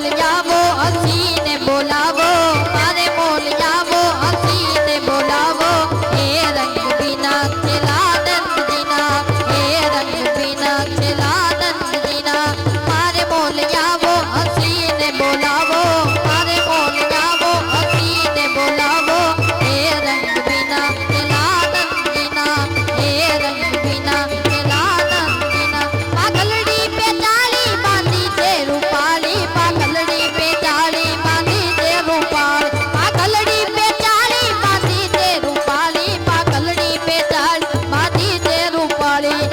મોલિયાવો હસીને બોલાવો મારે મોલિયાવો હસીને બોલાવો એ રંગ બીના છેલા નંદજીના એ રંગ બીના છેલા નંદજીના મારે મોલિયાવો હસીને બોલાવો મારે મોલિયાવો હસીને બોલાવો એ રંગ બીના છેલા નંદજીના એ રંગ બીના છેલા નંદજીના પાઘલડી પે ચાલી બાંધી છે રૂપાળી પાઘલડી પે ચાલી બાંધી છે રૂપાળી પાઘલડી પે ચાલી બાંધી છે રૂપાળી પાઘલડી પે ચાલી બાંધી છે રૂપાળી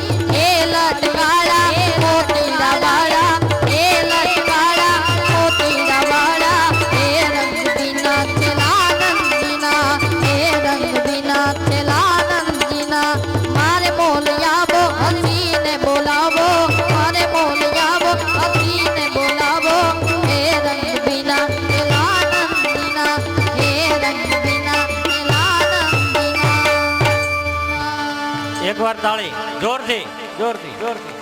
એ લટકાળા મોતીડા વાળા એ લટકાળા મોતીડા વાળા એ રંગ બીના છેલા નંદજીના એ રંગ બીના છેલા નંદજીના મારે મોલિયાવો હસીને બોલાવો મારે મોલિયાવો હસીને બોલાવો એ રંગ બીના છેલા નંદજીના એ રંગ બીના છેલા નંદજીના એક વાર તાળી જોરથી જોરથી જોરથી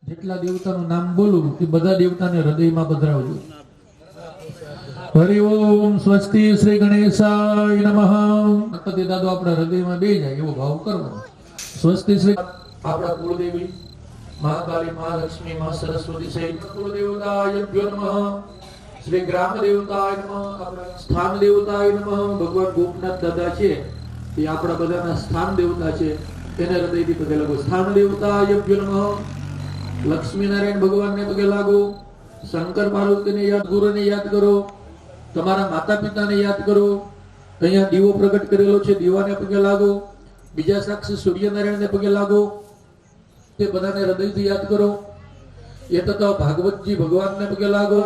જેટલા દેવતાનું નામ બોલું એ બધા દેવતાને હૃદયમાં પધરાવજો. હરિ ઓમ સ્વસ્તિ શ્રી ગણેશાય નમઃ. ગણપતિ દાદો આપણા હૃદયમાં બે જાય એવો ભાવ કરવાનો. સ્વસ્તિ શ્રી આપણા કુળદેવી મહાકાળી, મહાલક્ષ્મી, મહા સરસ્વતી સહિત કુળદેવતાય નમઃ. શ્રી ગ્રામ દેવતાય નમઃ. આપણા સ્થાન દેવતાય નમઃ. ભગવાન ગોપનાથ દાદા છે એ આપણા બધાના સ્થાન દેવતા છે, એને હૃદયથી પગે લાગો. સ્થાન દેવતાય નમઃ. લક્ષ્મી નારાયણ ભગવાનને પગે લાગો. શંકર પાર્વતીને યાદ, ગુરુને યાદ કરો. તમારા માતા પિતાને યાદ કરો. અહીંયા દીવો પ્રગટ કરેલો છે, દીવાને પગે લાગો. બીજા સાક્ષી સૂર્યનારાયણને પગે લાગો. તે બધાને હૃદયથી યાદ કરો. એ તથા ભાગવતજી ભગવાનને પગે લાગો.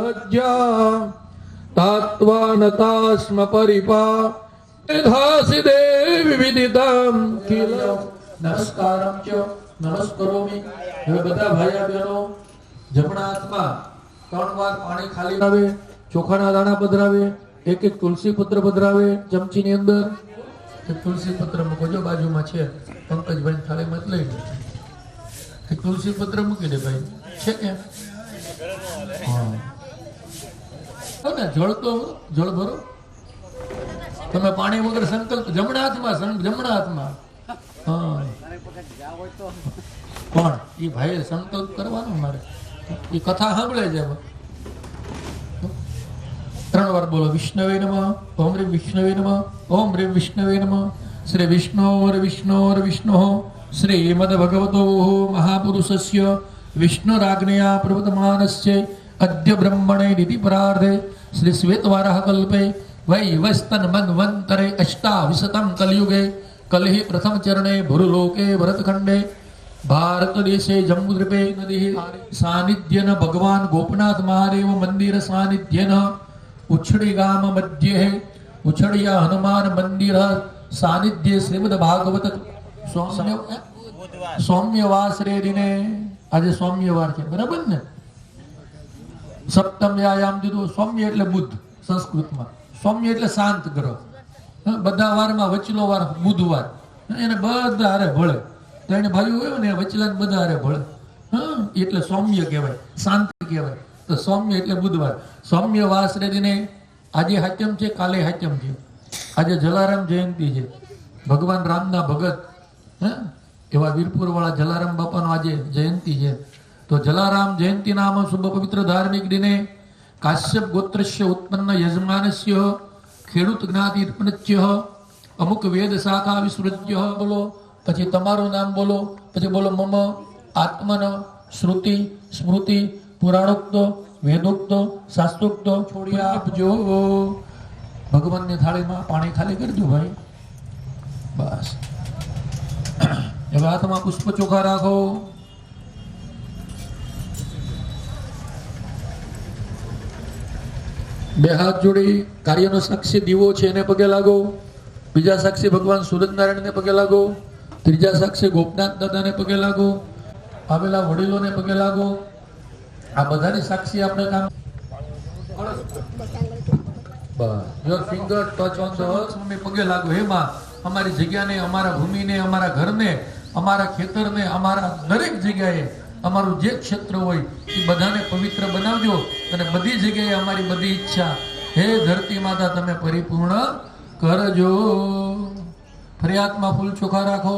તાત્વાનતાસ્મ પરિપા ધાસી દેવી વિદિતામ કિલ નમસ્કારમ ચ નમસ્કરોમિ. હવે બધા ભાઈઓ બહેનો જમણા હાથમાં 3 વાર પાણી ખાલી આવે, ચોખાના દાણા પધરાવે, એક એક તુલસી પત્ર પધરાવે. ચમચીની અંદર એક તુલસી પત્ર મૂકો, જો બાજુમાં છે પંકજભાઈ થાળીમાં જ લઈ લો. એક તુલસી પત્ર મૂકી દે ભાઈ, છે કે હા ને જળ તો જળ ભરો. તમે પાણી વગર સંકલ્પ જમણા હાથમાં હા પણ એ ભાઈ સંકલ્પ કરવાનો મારે. એ કથા સાંભળે છે. 3 વાર બોલો. વિષ્ણવે નમઃ. ઓમ રીમ વિષ્ણવે નમઃ. ઓમ રીમ વિષ્ણવે નમઃ. શ્રી વિષ્ણોર વિષ્ણોર વિષ્ણો શ્રીમદ ભગવતો મહાપુરુષસ્ય વિષ્ણુરાજ્ઞયા પ્રવર્તમાનસ્ય અદ્ય બ્રહ્મણે નીતિ પરાર્ધે શ્રી શ્વેતવારાહ કલ્પે વૈવસ્તન મન્વંતરે અષ્ટાવિશતમ કલયુગે કલિ પ્રથમ ચરણે ભુરલોકે ભરતખંડે ભારત દેશે જંબુદ્વીપે નદી સાનિધ્યન ભગવાન ગોપનાથ મહાદેવ મંદિર સાનિધ્યન ઉછડી ગામ મધ્યે ઉછડિયા હનુમાન મંદિર સાનિધ્ય શ્રીમદ ભાગવત સૌમ્યવાર રે દિને. આજે સૌમ્યવાર છે, બરાબર ને? સપ્તમ વ્યાયામ દીધું. સૌમ્ય એટલે બુદ્ધ સંસ્કૃતમાં. સૌમ્ય એટલે શાંત ગ્રહ. બધા વારમાં વચલો વાર બુધવાર, એને બધા હારે ભળે. તો એને ભાઈ હોય ને વચલા બધા હારે ભળે. એટલે સૌમ્ય કહેવાય, શાંતિ કહેવાય. તો સૌમ્ય એટલે બુધવાર. સૌમ્ય વાસ રે દિને. આજે હાત્યમ છે, કાલે હાત્યમ છે. આજે જલારામ જયંતિ છે. ભગવાન રામના ભગત એવા વીરપુર વાળા જલારામ બાપાનો આજે જયંતિ છે. તો જલારામ જયંતિ નામ શુભ પવિત્ર ધાર્મિક દિને કાશ્યપ ગોત્રસ્ય ઉત્પન્ન યજમાનસ્ય ખેડૂત જ્ઞાતિ ઉત્પન્નચ્ય અમુક વેદ શાખા વિસૃજ્ય. બોલો. પછી તમારું નામ બોલો. પછી બોલો મમ આત્મન શ્રુતિ સ્મૃતિ પુરાણોક્ત વેદોક્ત શાસ્ત્રોક્ત છોડી આપજો. ભગવાનની થાળીમાં પાણી ખાલી કરજો ભાઈ. બસ. હવે હાથમાં પુષ્પ ચોખા રાખો. બે હાથ જોડી કાર્યનો સાક્ષી દીવો છે એને પગે લાગો. બીજા સાક્ષી ભગવાન સૂરજનારાયણને પગે લાગો. ત્રીજા સાક્ષી ગોપનાથ દાદાને પગે લાગો. આવેલા વડીલોને પગે લાગો. આ બધાની સાક્ષી આપણે કામ. Your finger touch on the earth. Mummy પગે લાગો. હે માં, અમારી જગ્યાને, અમારા ભૂમિને, અમારા ઘરને, અમારા ખેતરને, અમારા દરેક જગ્યાએ અમારું જે ક્ષેત્ર હોય એ બધાને પવિત્ર બનાવજો. અને બધી જગ્યાએ અમારી બધી ઈચ્છા હે ધરતી માતા તમે પરિપૂર્ણ કરજો. ફરિયાદમાં ફૂલ ચોખા રાખો.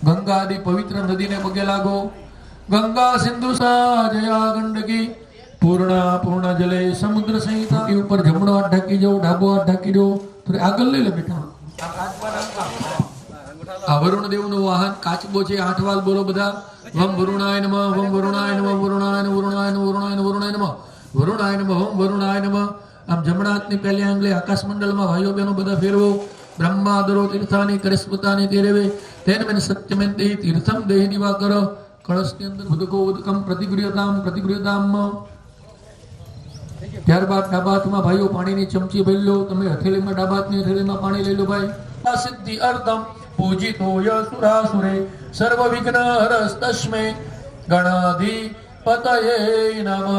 ગંગા આદિ પવિત્ર નદીને પગે લાગો. ગંગા સિંધુ જયા ગંડકી પૂર્ણા પૂર્ણ જલે સમુદ્ર સહિતા. ઉપર જમણો હાથ ઢાંકી જાઓ, ડાબો હાથ ઢાંકી દો. થોડી આગળ લઈ લે બેટા. આ વરુણ દેવનું વાહન કાચબો છે. 8 વાર બોલો બધા. વમ વરુણાય નમઃ. વમ વરુણાય નમઃ. વરુણાય નમઃ. વરુણાય નમઃ. વરુણાય નમઃ. વરુણાય નમઃ. વરુણાય નમઃ. ઓમ વરુણાય નમઃ. આમ જમણા હાથની પહેલી આંગળી આકાશ મંડળમાં ભાઈઓ બહેનો બધા ફેરવો. બ્રહ્માદરો તીર્થાની કરિસ્પતાની તેરેવે તેન મેન સત્યમેન દેહી તીર્થમ દેહી દિવાકર. કળશની અંદર ઉદકો ઉદકમ પ્રતિગૃહ્યતામ પ્રતિગૃહ્યતામ. ત્યારબાદ ડાબા હાથમાં ભાઈઓ પાણીની ચમચી ભરી લો. તમે હથેળીમાં ડાબા હાથની હથેળીમાં પાણી લઈ લો ભાઈ. સિદ્ધિ અર્થમ પૂજિતો યસુરાસુરે સર્વ વિઘ્ન હરસ્તસ્મે ગણાધિપતયે નમઃ.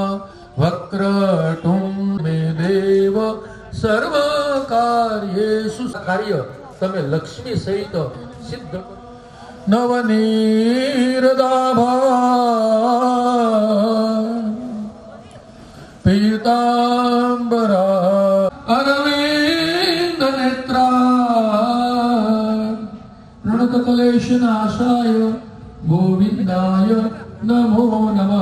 વક્રતુંડ મે દેવ સર્વ કાર્યેષુ. કાર્ય તમે લક્ષ્મી સહિત સિદ્ધ નવનીરદાભા પીતાંબરા અરવિંદ નેત્રા પ્રણત ક્લેશ નાશાય ગોવિંદાય નમો નમઃ.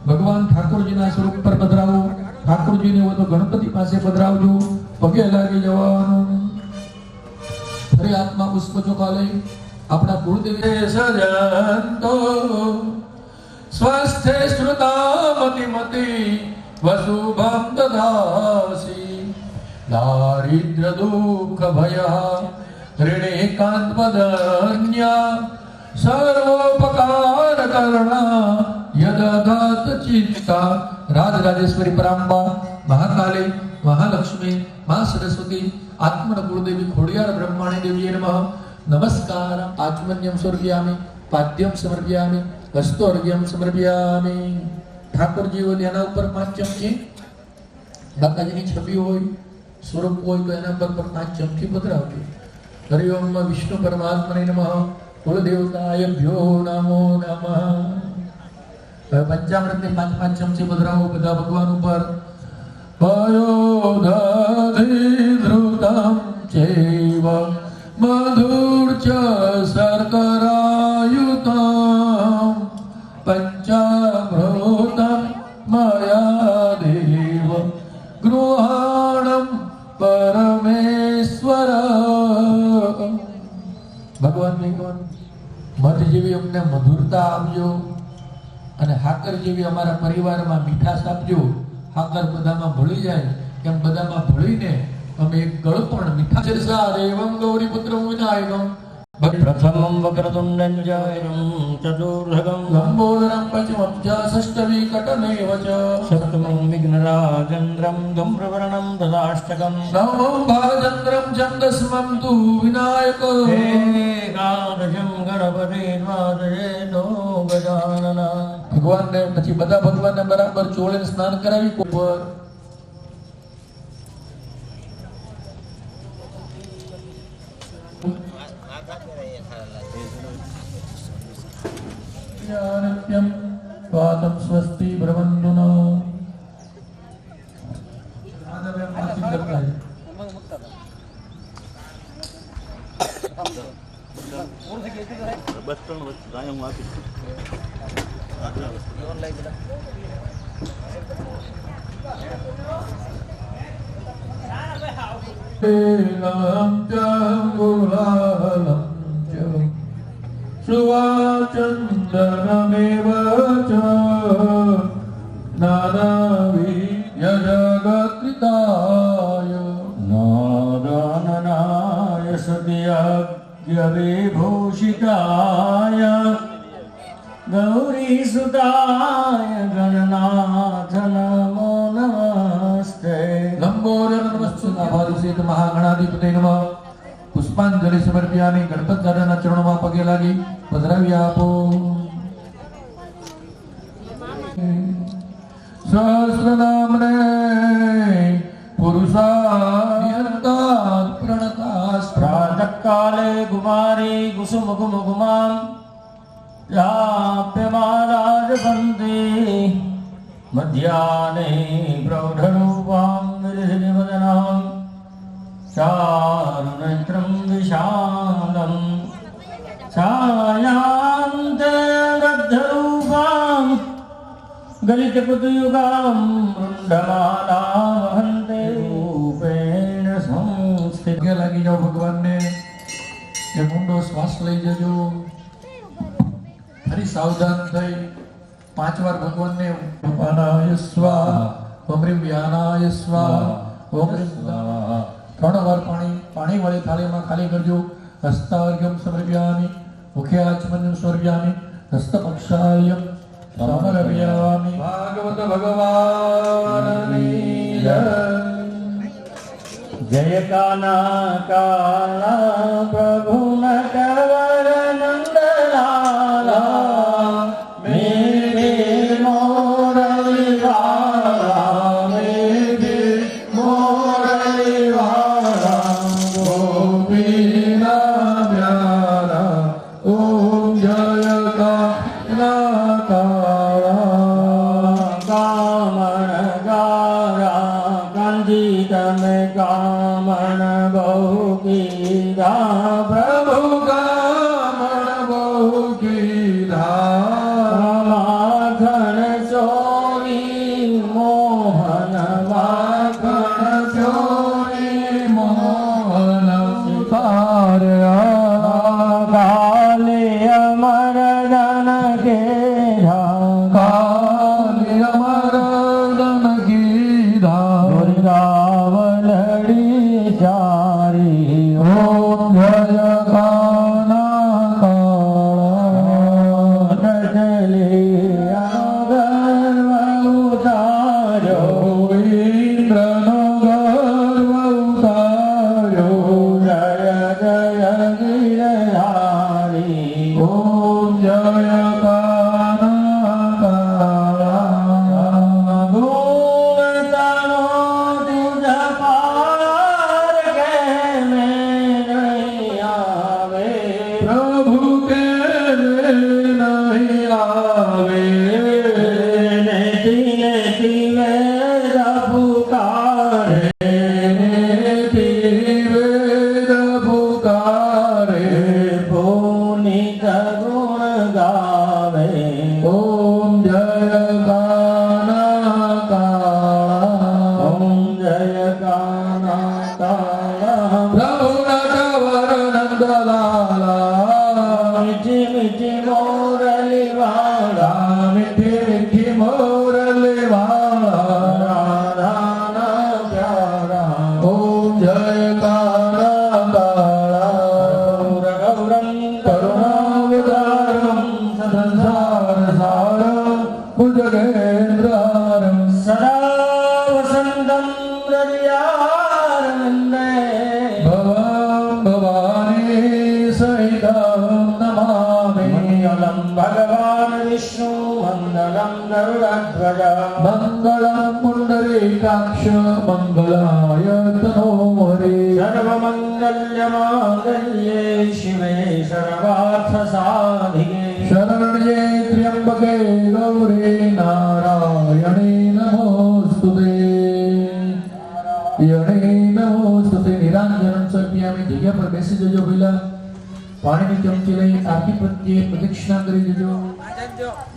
ભગવાન ઠાકોરજીના સ્વરૂપ પર પધરાવો. ઠાકોરજીને હોય તો ગણપતિ પાસે પધરાવજો. પગે લાગી જવાનું. ફરી આત્મા પુષ્પ ચોકાલય આપણા કુળદેવી સજંતો સ્વસ્થે શ્રુતામતિ મતિ વસુભમ દધાસી દારિદ્ર દુઃખ ભય ઋણેકાંત પદન્યા સર્વોપકાર કરુણા યદગત ચિત્તા. રાજરાજેશ્વરી પરાંબા, મહાકાલી, મહાલક્ષ્મી, મા સરસ્વતી, આત્મન કુળદેવી ખોડિયાર બ્રહ્માણી દેવીએ નમઃ. નમસ્કાર. આચમન્યમ સમર્પયામિ, પાદ્યમ સમર્પયામિ, હસ્તોર્ઘ્યમ સમર્પયામિ. ઠાકોરજી હોય એના ઉપર 5 ચમચી, બાકાજીની છબી હોય, સ્વરૂપ હોય તો એના પર 5 ચમચી પધરાવજો. હરિ ઓમ વિષ્ણુ પરમાત્મને નમઃ. કુલદેવતાયભ્યો નમો નમઃ. હવે પંચામૃતની 5 ચમચી પધરાવો બધા ભગવાન ઉપર. પયોદધિધૃતમ ચૈવ મધુર્ચ શર્કરાયુતમ પંચામૃતમ મયા દેવ ગૃહાણમ પરમેશ્વર. ભગવાન મધ જેવી અમને મધુરતા આપજો અને હાકર જેવી અમારા પરિવારમાં મીઠાશ આપજો. હાકર બધામાં ભળી જાય એમ બધામાં ભળીને અમે એક ગળપણ મીઠા ચરસા દેવમ ગૌરીપુત્રમ વિનાયકમ પ્રથમં વક્રતુંડં જયં ચતુર્ભગં લંબોદરમ પંચમં ચ ષષ્ઠવિકટનેવ ચ સપ્તમં વિઘ્નરાજેન્દ્રં ધૂમ્રવર્ણં તદાષ્ટકં નવમં ભાલચંદ્રમ છંદસ્મં તુ વિનાયક એકાદશં ગણપતિ દ્વાદશેતો ગજાનન. ભગવાનને પછી બધા ભગવાનને બરાબર ચોળીને સ્નાન કરાવી ઉપર. નિત્યમ સ્વાતમ સ્વસ્તિ બ્રહ્મન્દુનો. સુવાચંદનમેવ ચ નાનાવિદ્ય જગત્રિતાય નાદાનનાય સદ્યજ્ઞવિભૂષિતાય ગૌરીસુતાય ગણનાથ નમો નમસ્તે. લંબોદર નમસ્તુના ભારુષેત મહાગણાધિપતે નમઃ. પુષ્પાંજલિ સમર્પ્યામિ. ગણપત દાદાના ચરણોમાં પગે લાગી પધરાવી આપો. સહસ્રનામને પુરુષાયંતાન પ્રણતાસ્ત્રા. પ્રાતઃકાલે કુમારી કુસુમ કુમકુમાં જાપ્યમારાજપંતે મધ્યાહ્ને પ્રૌઢરૂપાં વિરજિવદનાં ચારુનેત્રં વિશાલં છાયાન્તે ગદ્ધરૂપાં ગલિતકુતયુગાં વૃંદમાલા વહન્તે રૂપેણ સંસ્થિત. પગે લાગી જાઓ ભગવાનને. એ ઊંડો શ્વાસ લઈ જજો. ફરી સાવધાન થઈ 5 વાર ભગવાનને ઉપાનાય સ્વાહા, ઓમ રીમ વ્યાનાય સ્વાહા, ઓમ રીમ સ્વાહા. 3 વાર પાણી વાળી થાળીમાં ખાલી કરજો. હસ્તાર્ઘ્યમ સમર્પયામિ, મુખે આચમન્યમ સમર્પયામિ, હસ્તપક્ષાયમ સમર્પયામિ. ભાગવત ભગવાનની જય. જય કાના કાલા પ્રભુ નટવર નંદલાલા મેરે મોરલીવાલા મેરે મોરલીવાલા ગોપીના પ્યારા કીધા માખણ ચોરી મોહન માખણ ચોરી મોહન તાર્યા કાલે અમર ધન ઘેરા કાલે અમર ધન કીધા દુર્ગાવલડી ચારી ઓમ જય કાના કાળા રજલી આગળ ઉતાર્યો ઇન્દ્રનો ગર્વ ઉતાર્યો જય જય ગિરધારી ઓમ જય કાના કાળા ગુણતાનો તુજ પાર કે મેં નહીં આવે પ્રભુ કે નહીં આવે નેતી નેતી મેરા પુકારે વેદ પુકારે પુનિત ગુણ ગાવે ઓમ જય કાના કાળા ઓમ જય કાના કાળા પ્રભુના નંદલાલા મીઠી મીઠી મોરલી વાળા મીઠી મીઠી મોરલી વાળા રાધાના પ્યારા ઓમ જય કાના કાળા ગૌરમ કરુણાવતારમ સંસાર સારમ ભુજગેન્દ્રારમ સદા વસંતમ હૃદયારવિંદે ભવમ ભવાની સહિતમ નમામિ મંગલમ ભગવાન વિષ્ણુ મંગલમ ગરુડધ્વજ મંગલમ પુંડરીકાક્ષ મંગલાય તનોહરે સર્વમંગલ્ય માંગલ્યે શિવે સર્વાર્થ સાધિકે શરણ્યે ત્ર્યંબકે ગૌરી નારાયણે નમોસ્તુતે યણે નમોસ્તુતે નિરાંજન સપ્યામી જગ્યા પર બેસી જજો પહેલા પાણીની ચમચી લઈ આરતી પ્રત્યે પ્રદક્ષિણા કરી જજો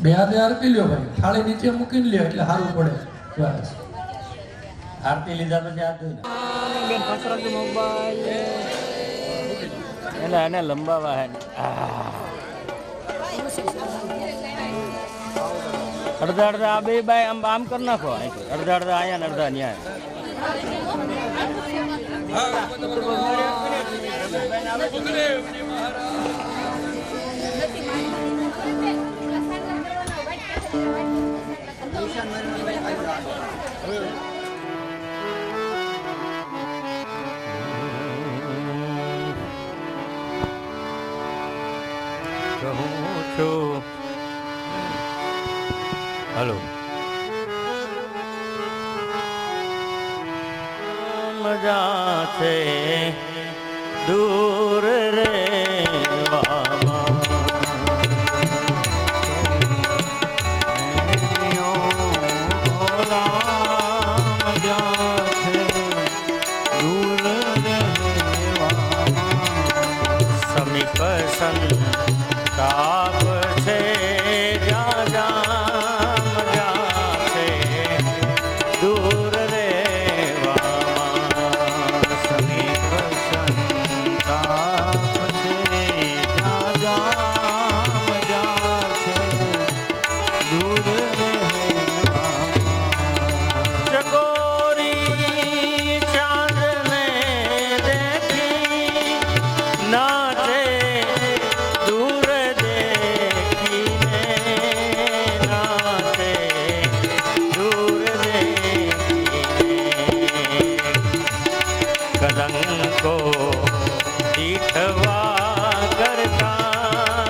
બે હાથે આરતી લ્યો ભાઈ થાળી નીચે મૂકીને લ્યો એટલે સારું પડે બસ આરતી લીધા પછી આ જોઈ એને લંબાવા હે અડધા અડધા આ બે બાય આમ આમ કરી નાખો અહીંથી. અડધા અડધા અહીંયા ને અડધા ન્યાય કહું છું હલો મજા છે દૂર રેવામાં મજા છે દૂર રેવામાં સમીપ સંતાપ છે જ્યાં જ્યાં મજા છે દૂર રેવામાં સમીપ સંતાપ છે જ્યાં જ્યાં મજા છે દૂર રેવામાં ચકોરી ચાંદને દેખી નાચે દૂર દેખીને નાચે દૂર દેખીને કલંકો દીઠવા કરતા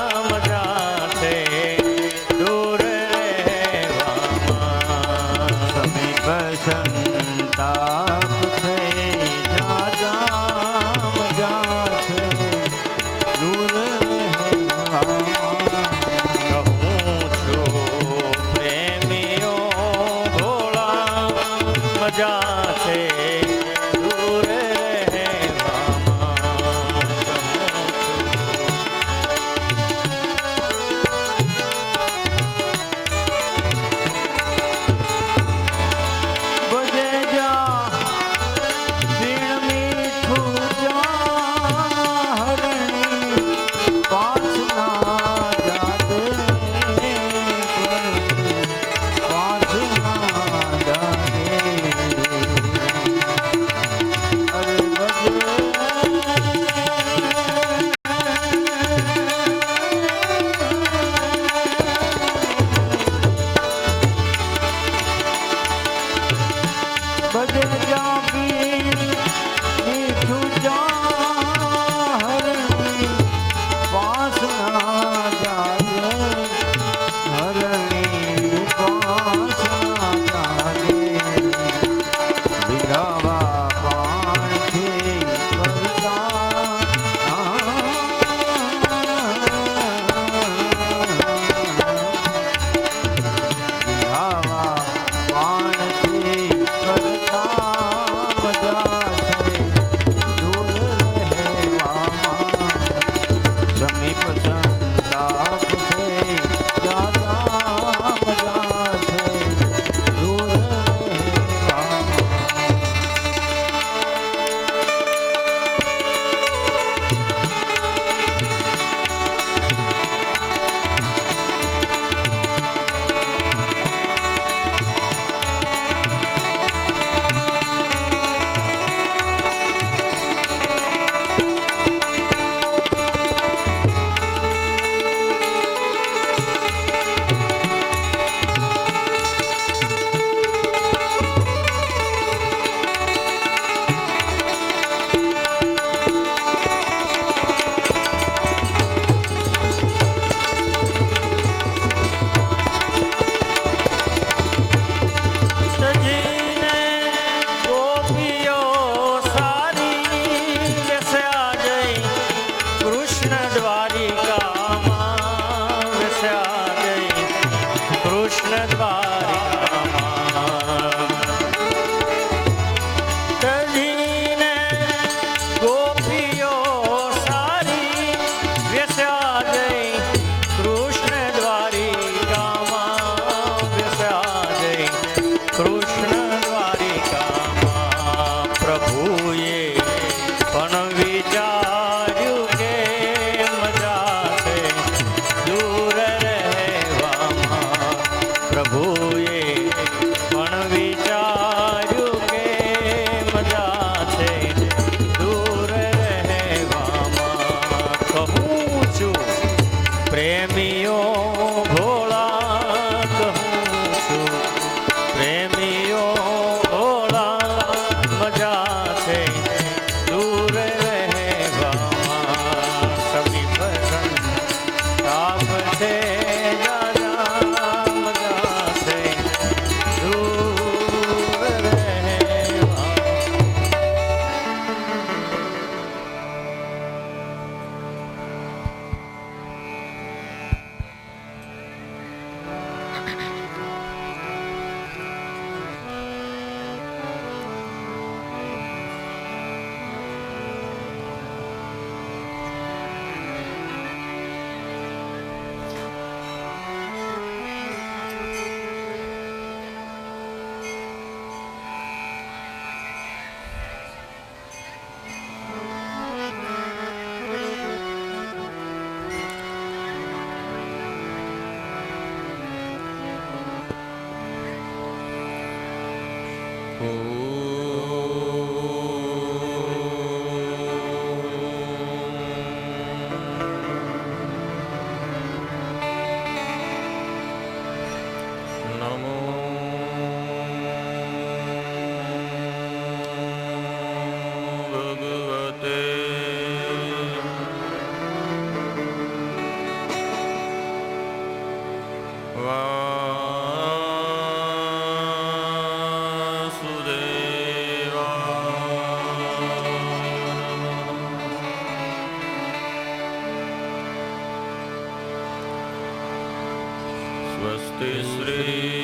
સ્વસ્તિ શ્રી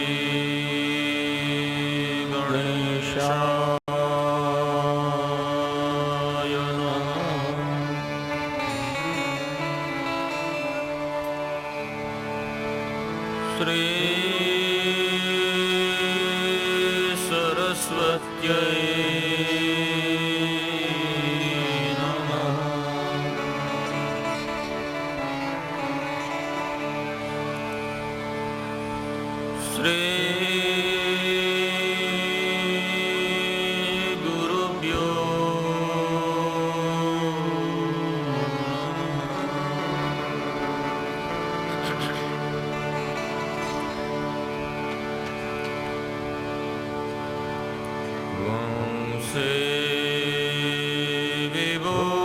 ગણેશાય નમઃ. શ્રી સરસ્વત્યૈ નમઃ. શ્રી ગુરુભ્યો વંશે વિભૂષિતકરા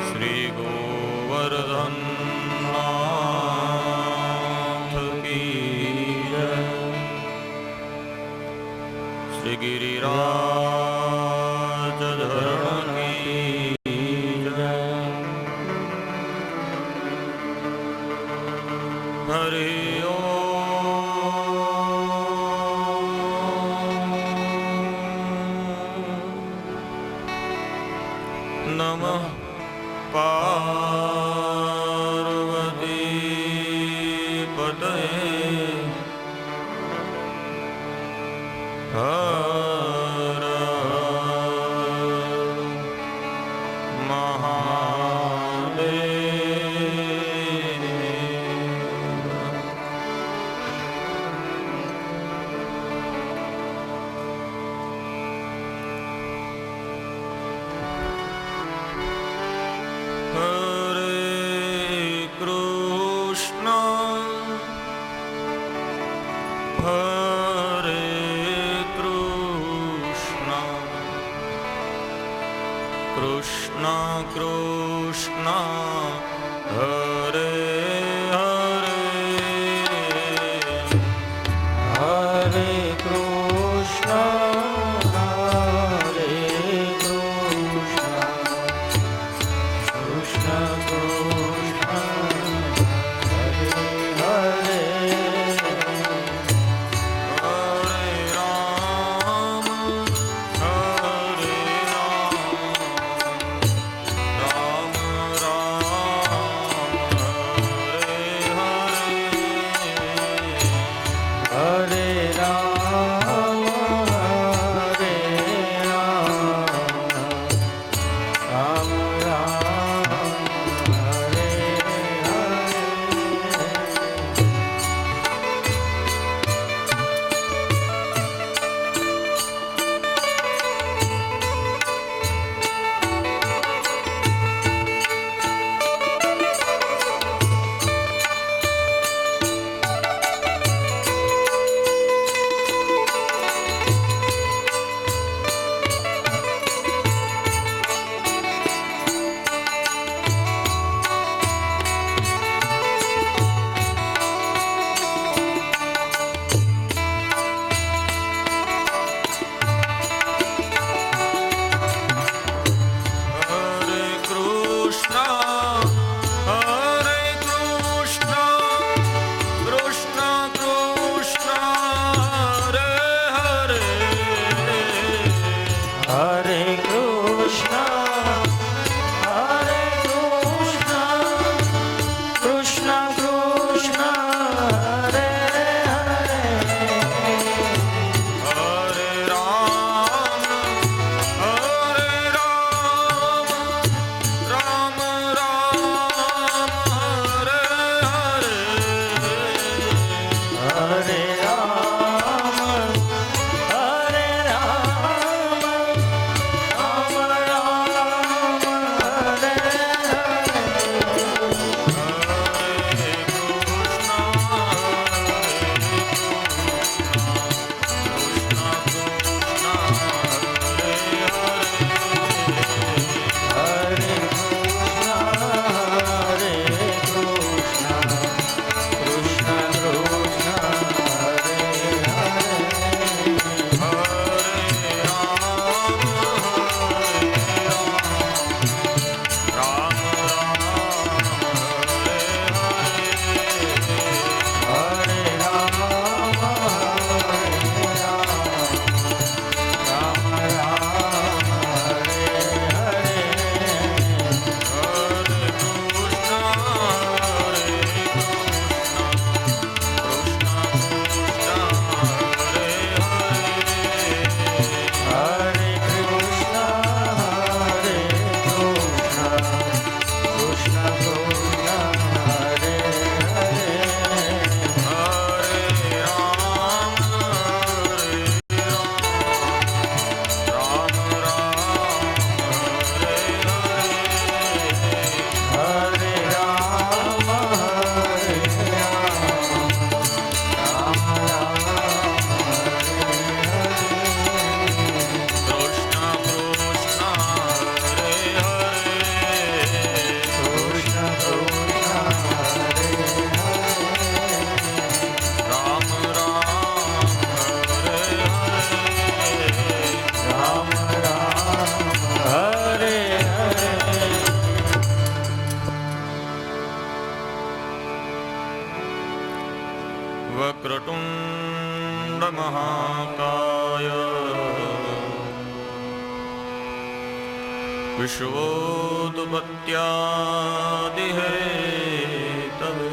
શ્રી ગોવર્ધન નમઃ પાર્વતી પતયે હર કૃષ્ણ કૃષ્ણ હરે હરે હરે કૃષ્ણ હરે કૃષ્ણ કૃષ્ણ કૃષ્ણ હરે હરે રામ હરે રામ રામ હરે રામ હરે રામ રામ હરે विश्वोत्पत्त्यादिहेतवे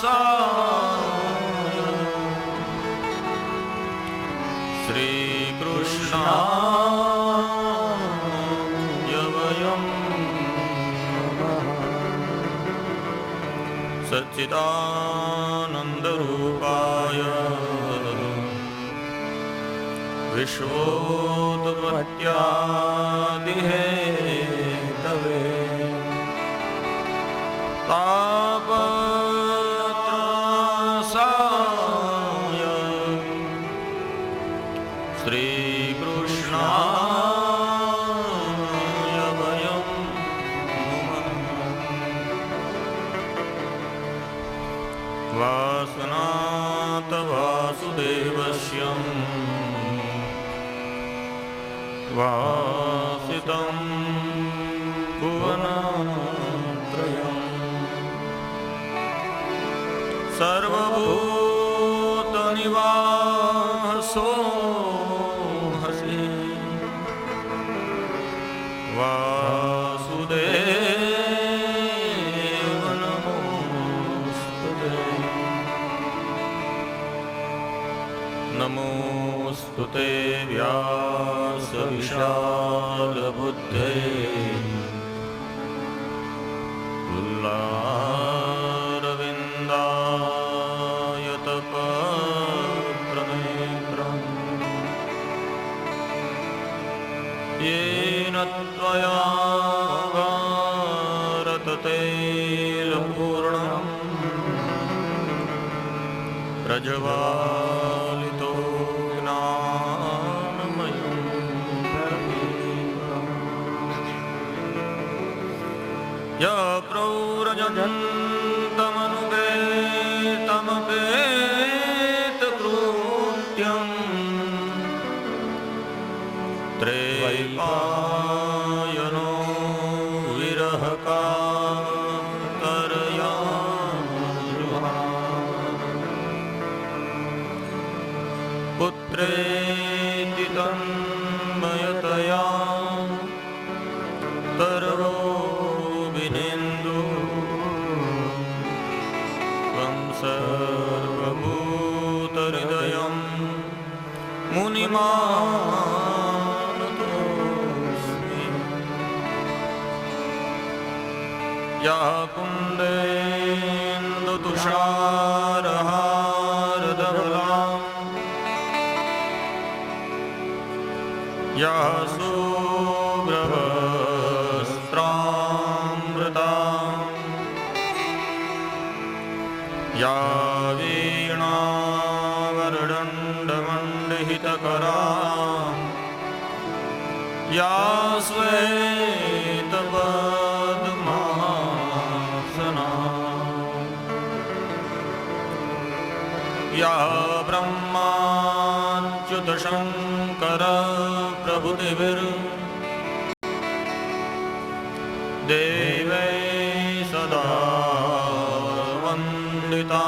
तापत्रयविनाशाय श्रीकृष्णाय वयं नमः। सच्चिदानन्दरूपाय विश्वोत्पत्त्यादिहेतवे तापत्रयाय श्रीकृष्णाय वयं नमः। वासनाथ वासुदेवस्य वासितं भुवनत्रयम् सर्वभूतनिवासो हसि वासुदेव नमोस्तुते। नमोस्तुते व्यास विशालबुद्धे पुल्लारविन्दायतपत्रनेत्रम् येन त्वया भारततैलपूर्णम् प्रज्वालितो ज्ञानमयं प्रदीपम् य प्रौरजन्तमनुपेतमपेतकृत्यम् त्रैपायनो विरहकातरया पुत्रेति तन्मयतया तरवो विनेन्दु त्वं सर्वभूतहृदयं मुनिमानतोऽस्मि। यः कुन्देन्दुतुषारहारधवलाम् या शुभ्रवस्त्रामृता या वीणावरदण्डमण्डितकरा या श्वेतपद्मासना या ब्रह्माच्युतशङ्कर प्रभृतिभिर् देवै सदा वन्दिता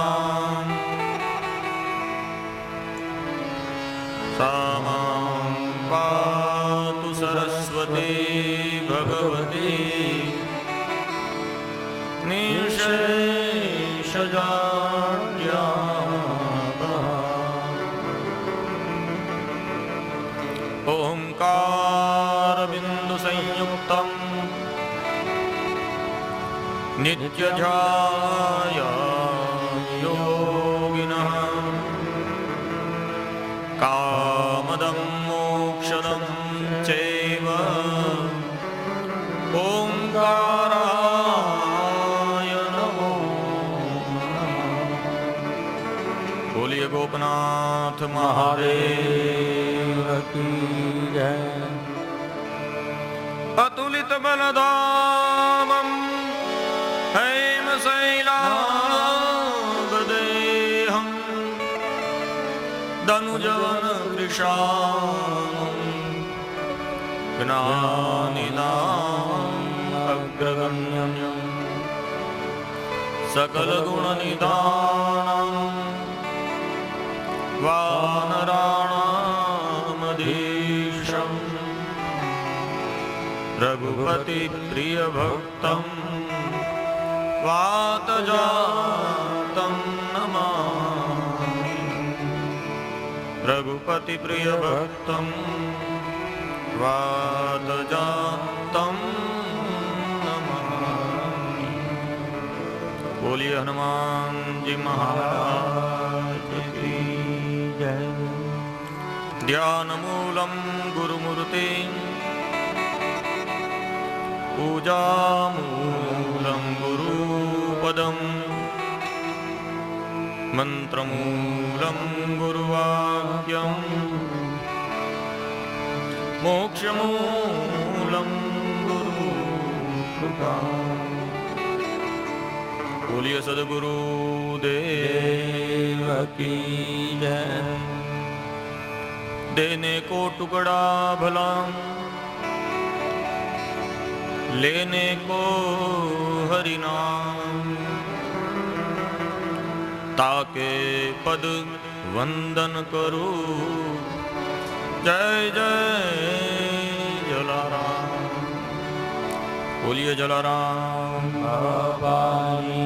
सा मां पातु सरस्वती भगवती निःशेषजाड्यापहा। ओंकारबिन्दुसंयुक्तं नित्यध्याया योगिनः कामदं मोक्षदं चैव ओंकाराय नमो नमः। बोलिए गोपनाथ महादेव की जय। अतुलित बलधामं हेमशैलाभदेहं दनुजवन कृशानं ज्ञानिनाम् अग्रगण्यं सकलगुणनिधानं वानराणामधीशम् रघुपति प्रिय भक्तं वातजातं नमामि रघुपति प्रिय भक्तं वातजातं नमामि। बोलिए हनुमान जी महाराज की जय। ध्यानमूलं गुरुमूर्ति पूजामूलं गुरुपदं मन्त्रमूलं गुरुवाक्यं मोक्षमूलं गुरुकृपा। बोलिए सद्गुरु देव की जय। देने को टुकड़ा भला लेने को हरि नाम ताके पद वंदन करो। जय जय जलाराम। बोलिए जलाराम बाबा की